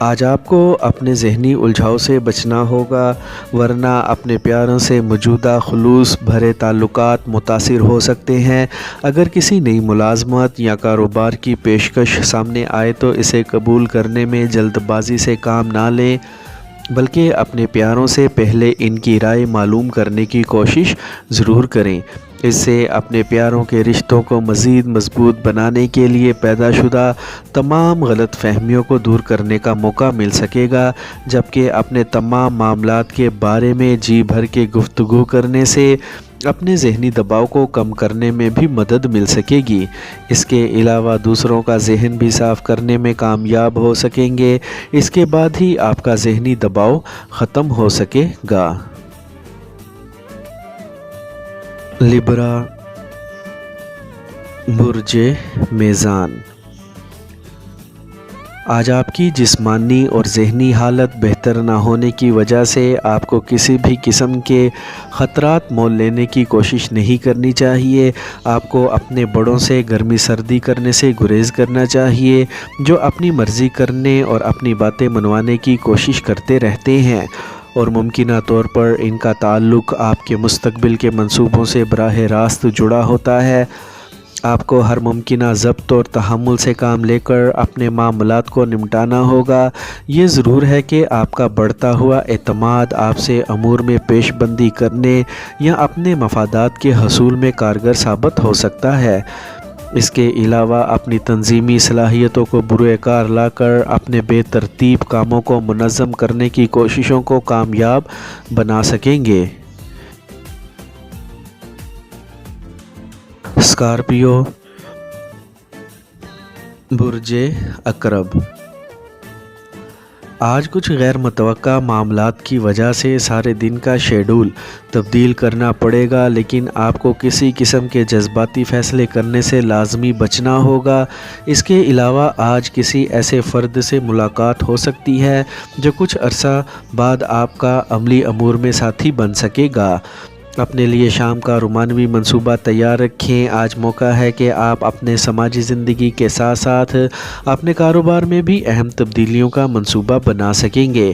آج آپ کو اپنے ذہنی الجھاؤ سے بچنا ہوگا، ورنہ اپنے پیاروں سے موجودہ خلوص بھرے تعلقات متاثر ہو سکتے ہیں۔ اگر کسی نئی ملازمت یا کاروبار کی پیشکش سامنے آئے تو اسے قبول کرنے میں جلد بازی سے کام نہ لیں، بلکہ اپنے پیاروں سے پہلے ان کی رائے معلوم کرنے کی کوشش ضرور کریں۔ اس سے اپنے پیاروں کے رشتوں کو مزید مضبوط بنانے کے لیے پیدا شدہ تمام غلط فہمیوں کو دور کرنے کا موقع مل سکے گا، جبکہ اپنے تمام معاملات کے بارے میں جی بھر کے گفتگو کرنے سے اپنے ذہنی دباؤ کو کم کرنے میں بھی مدد مل سکے گی۔ اس کے علاوہ دوسروں کا ذہن بھی صاف کرنے میں کامیاب ہو سکیں گے۔ اس کے بعد ہی آپ کا ذہنی دباؤ ختم ہو سکے گا۔ لبرا، برج میزان۔ آج آپ کی جسمانی اور ذہنی حالت بہتر نہ ہونے کی وجہ سے آپ کو کسی بھی قسم کے خطرات مول لینے کی کوشش نہیں کرنی چاہیے۔ آپ کو اپنے بڑوں سے گرمی سردی کرنے سے گریز کرنا چاہیے، جو اپنی مرضی کرنے اور اپنی باتیں منوانے کی کوشش کرتے رہتے ہیں، اور ممکنہ طور پر ان کا تعلق آپ کے مستقبل کے منصوبوں سے براہ راست جڑا ہوتا ہے۔ آپ کو ہر ممکنہ ضبط اور تحمل سے کام لے کر اپنے معاملات کو نمٹانا ہوگا۔ یہ ضرور ہے کہ آپ کا بڑھتا ہوا اعتماد آپ سے امور میں پیش بندی کرنے یا اپنے مفادات کے حصول میں کارگر ثابت ہو سکتا ہے۔ اس کے علاوہ اپنی تنظیمی صلاحیتوں کو بروئے کار لا کر اپنے بے ترتیب کاموں کو منظم کرنے کی کوششوں کو کامیاب بنا سکیں گے۔ اسکارپیو، برج عقرب۔ آج کچھ غیر متوقع معاملات کی وجہ سے سارے دن کا شیڈول تبدیل کرنا پڑے گا، لیکن آپ کو کسی قسم کے جذباتی فیصلے کرنے سے لازمی بچنا ہوگا۔ اس کے علاوہ آج کسی ایسے فرد سے ملاقات ہو سکتی ہے جو کچھ عرصہ بعد آپ کا عملی امور میں ساتھی بن سکے گا۔ اپنے لیے شام کا رومانوی منصوبہ تیار رکھیں۔ آج موقع ہے کہ آپ اپنے سماجی زندگی کے ساتھ ساتھ اپنے کاروبار میں بھی اہم تبدیلیوں کا منصوبہ بنا سکیں گے۔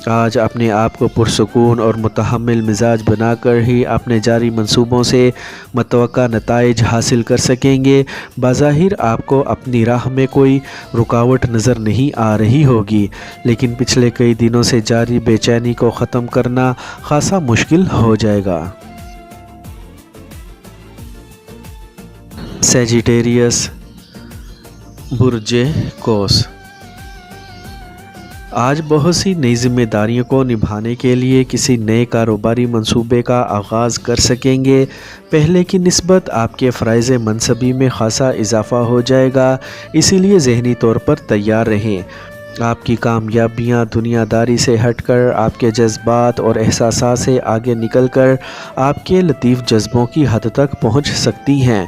آج اپنے آپ کو پرسکون اور متحمل مزاج بنا کر ہی اپنے جاری منصوبوں سے متوقع نتائج حاصل کر سکیں گے۔ بظاہر آپ کو اپنی راہ میں کوئی رکاوٹ نظر نہیں آ رہی ہوگی، لیکن پچھلے کئی دنوں سے جاری بے چینی کو ختم کرنا خاصا مشکل ہو جائے گا۔ سیجیٹیریس، برج قوس۔ آج بہت سی نئی ذمہ داریوں کو نبھانے کے لیے کسی نئے کاروباری منصوبے کا آغاز کر سکیں گے۔ پہلے کی نسبت آپ کے فرائض منصبی میں خاصا اضافہ ہو جائے گا، اسی لیے ذہنی طور پر تیار رہیں۔ آپ کی کامیابیاں دنیا داری سے ہٹ کر آپ کے جذبات اور احساسات سے آگے نکل کر آپ کے لطیف جذبوں کی حد تک پہنچ سکتی ہیں۔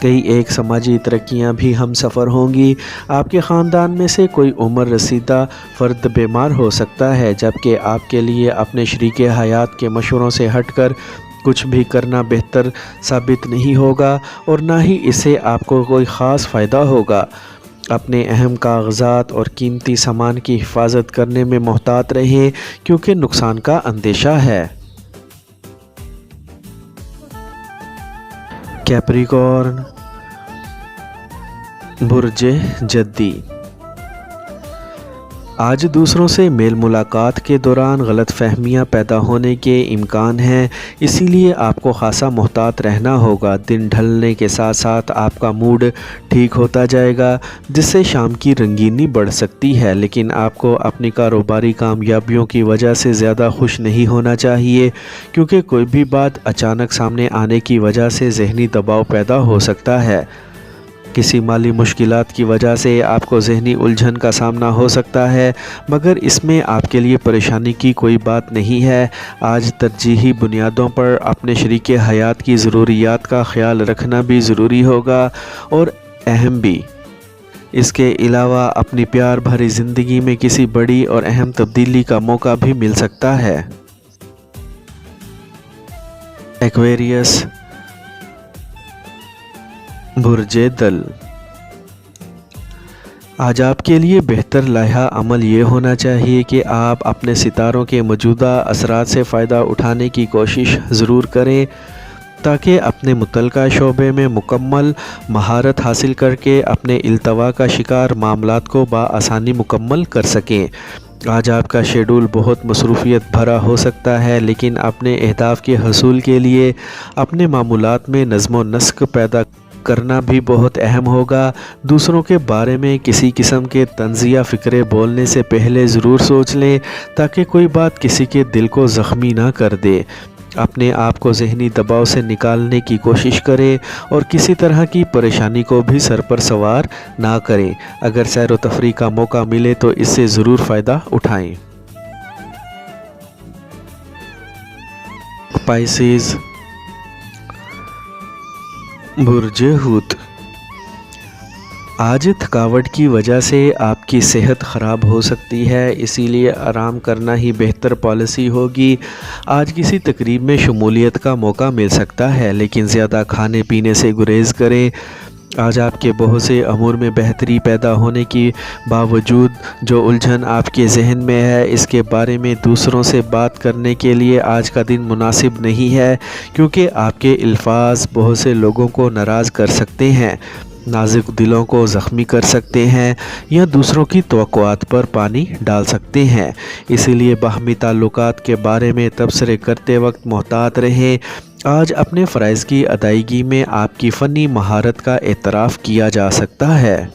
کئی ایک سماجی ترقیاں بھی ہم سفر ہوں گی۔ آپ کے خاندان میں سے کوئی عمر رسیدہ فرد بیمار ہو سکتا ہے، جبکہ آپ کے لیے اپنے شریک حیات کے مشوروں سے ہٹ کر کچھ بھی کرنا بہتر ثابت نہیں ہوگا، اور نہ ہی اس سے آپ کو کوئی خاص فائدہ ہوگا۔ اپنے اہم کاغذات اور قیمتی سامان کی حفاظت کرنے میں محتاط رہیں، کیونکہ نقصان کا اندیشہ ہے۔ کیپریکارن، برج جدی۔ آج دوسروں سے میل ملاقات کے دوران غلط فہمیاں پیدا ہونے کے امکان ہیں، اسی لیے آپ کو خاصا محتاط رہنا ہوگا۔ دن ڈھلنے کے ساتھ ساتھ آپ کا موڈ ٹھیک ہوتا جائے گا، جس سے شام کی رنگینی بڑھ سکتی ہے، لیکن آپ کو اپنی کاروباری کامیابیوں کی وجہ سے زیادہ خوش نہیں ہونا چاہیے، کیونکہ کوئی بھی بات اچانک سامنے آنے کی وجہ سے ذہنی دباؤ پیدا ہو سکتا ہے۔ کسی مالی مشکلات کی وجہ سے آپ کو ذہنی الجھن کا سامنا ہو سکتا ہے، مگر اس میں آپ کے لیے پریشانی کی کوئی بات نہیں ہے۔ آج ترجیحی بنیادوں پر اپنے شریک حیات کی ضروریات کا خیال رکھنا بھی ضروری ہوگا اور اہم بھی۔ اس کے علاوہ اپنی پیار بھری زندگی میں کسی بڑی اور اہم تبدیلی کا موقع بھی مل سکتا ہے۔ ایکویریس، برج دل۔ آج آپ کے لیے بہتر لائحہ عمل یہ ہونا چاہیے کہ آپ اپنے ستاروں کے موجودہ اثرات سے فائدہ اٹھانے کی کوشش ضرور کریں تاکہ اپنے متعلقہ شعبے میں مکمل مہارت حاصل کر کے اپنے التوا کا شکار معاملات کو بآسانی مکمل کر سکیں۔ آج آپ کا شیڈول بہت مصروفیت بھرا ہو سکتا ہے، لیکن اپنے اہداف کے حصول کے لیے اپنے معمولات میں نظم و نسق پیدا کرنا بھی بہت اہم ہوگا۔ دوسروں کے بارے میں کسی قسم کے طنزیہ فکرے بولنے سے پہلے ضرور سوچ لیں تاکہ کوئی بات کسی کے دل کو زخمی نہ کر دے۔ اپنے آپ کو ذہنی دباؤ سے نکالنے کی کوشش کریں اور کسی طرح کی پریشانی کو بھی سر پر سوار نہ کریں۔ اگر سیر و تفریح کا موقع ملے تو اس سے ضرور فائدہ اٹھائیں۔ پائسیز، برج حوت، آج تھکاوٹ کی وجہ سے آپ کی صحت خراب ہو سکتی ہے، اسی لیے آرام کرنا ہی بہتر پالیسی ہوگی۔ آج کسی تقریب میں شمولیت کا موقع مل سکتا ہے، لیکن زیادہ کھانے پینے سے گریز کریں۔ آج آپ کے بہت سے امور میں بہتری پیدا ہونے کی باوجود جو الجھن آپ کے ذہن میں ہے، اس کے بارے میں دوسروں سے بات کرنے کے لیے آج کا دن مناسب نہیں ہے، کیونکہ آپ کے الفاظ بہت سے لوگوں کو ناراض کر سکتے ہیں، نازک دلوں کو زخمی کر سکتے ہیں یا دوسروں کی توقعات پر پانی ڈال سکتے ہیں۔ اسی لیے باہمی تعلقات کے بارے میں تبصرے کرتے وقت محتاط رہیں۔ آج اپنے فرائض کی ادائیگی میں آپ کی فنی مہارت کا اعتراف کیا جا سکتا ہے۔